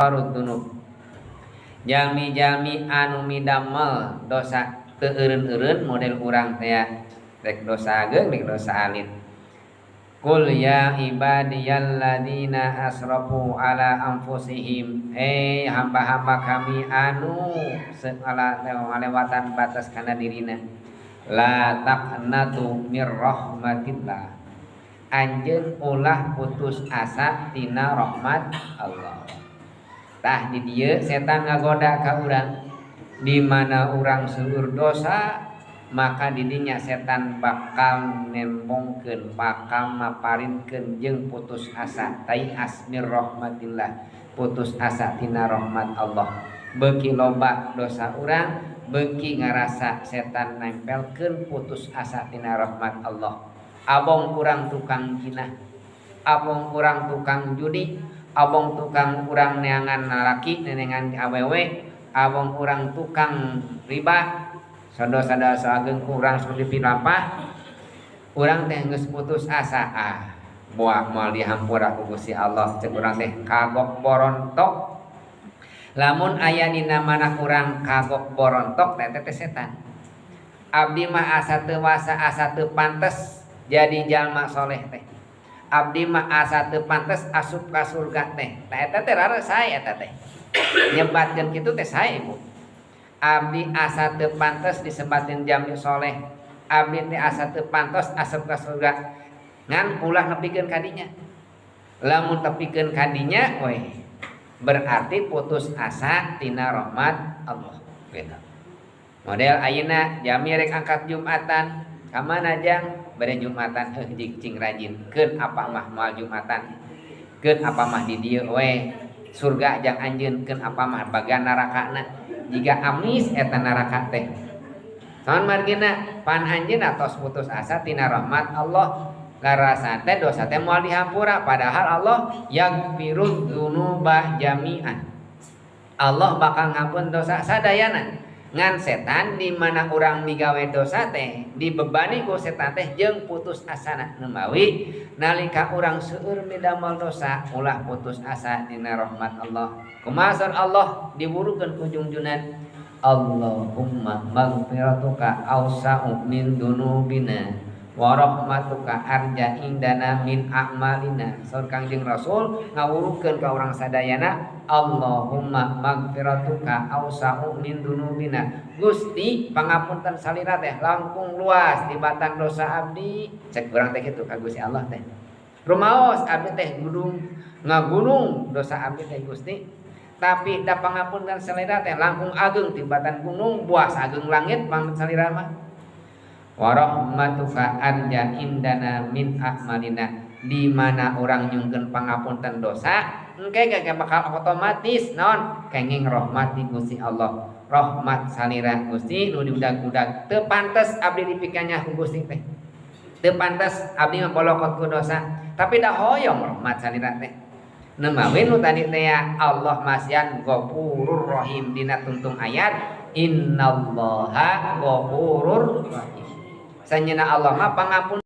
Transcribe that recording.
Farudunub jalmi-jalmi anu midamel dosa teu eureun-eureun model urang teh rek dosa ageung rek dosa alit. Qul ya ibadiyalladzina asrafu ala anfusihim, hamba-hamba kami anu ngalewatan batas kana dirina, la taqnatu mir rahmatillah, anjeun ulah putus asa tina rahmat Allah. Tah di dieu setan ngagoda ka urang, di mana urang seueur dosa maka didinya setan bakal nembongkeun, bakal maparinkeun jeung putus asa, tai'as mir rahmatillah, putus asa tina rahmat Allah. Beuki loba dosa urang, beuki ngarasa setan nempelkeun putus asa tina rahmat Allah. Abong urang tukang zina, abong urang tukang judi, abong tukang urang neangan lalaki nenengan awewe, abong urang tukang riba, sada-sada ageung urang seperti pilampah, urang teh geus putus asa, moal dihampura ku Gusti Allah, ceuk urang teh kagok borontok. Lamun aya dina mana urang kagok borontok teh teh setan. Abdi mah asa teu wasa, asa teu pantes jadi jalma soleh teh. Abdi mah asa teu pantes asup ka surga teh. Tah eta teh rare sae eta teh. Nyebatkeun kitu teh sae Ibu. Abdi asa teu pantes disebatkeun jalmi soleh. Abdi teh asa teu pantes asup ka surga. Ngan ulah nepikeun ka dinya. Lamun tepikeun ka dinya we berarti putus asa tina rahmat Allah. Gitu. Model ayeuna jami rek angkat Jumatan, ka mana jang? Bade Jumatan cing rajin, keun apa mah moal Jumatan, keun apa mah di dieu we surga jang anjeun, keun apa mah bagan narakana, jika amis eta naraka teh saon margina pan anjeun atos putus asa tina rahmat Allah, larasa teh dosa teh moal dihampura, padahal Allah yaghfirudz dzunuba jami'an, Allah bakal ngampun dosa sadayana. Ngan setan di mana urang migawe dosa teh dibebani ku setan teh jeung putus asana nemawi nalika urang seueur midamel dosa ulah putus asa dina rahmat Allah. Kumaha Allah diburukeun ku junjunan, Allahumma maghfiratuka awsa'u min dunubina wa rahmatuka arja indana min a'malina. Saur Kangjeng Rasul ngawurukeun ka urang sadayana, Allahumma maghfiratuka awsa'u min dunubina, Gusti pangapunten salira teh langkung luas tibatan dosa abdi. Cek urang teh kitu ka Gusti Allah teh. Rumaos abdi teh ngagunung dosa abdi teh Gusti, tapi da pangapunten salira teh langkung ageung tibatan gunung, buas ageung langit pamit salira mah. Wa rahmatuka arja indana min a'malina, di mana orang nyungkeun pangapunten dosa engke gak bakal otomatis naon kenging rahmati Gusti Allah, rahmat salira Gusti nu diudag-udag teu pantes abdi dipikanya ku Gusti teh, teu pantes abdi mapolokot ku dosa, tapi da hoyong rahmat salira teh nemawi nu tadi teh Allah masyan Ghafurur Rahim dina tuntung ayat innallaha ghafurur rahim. Sanyeuna Allah mah pangampun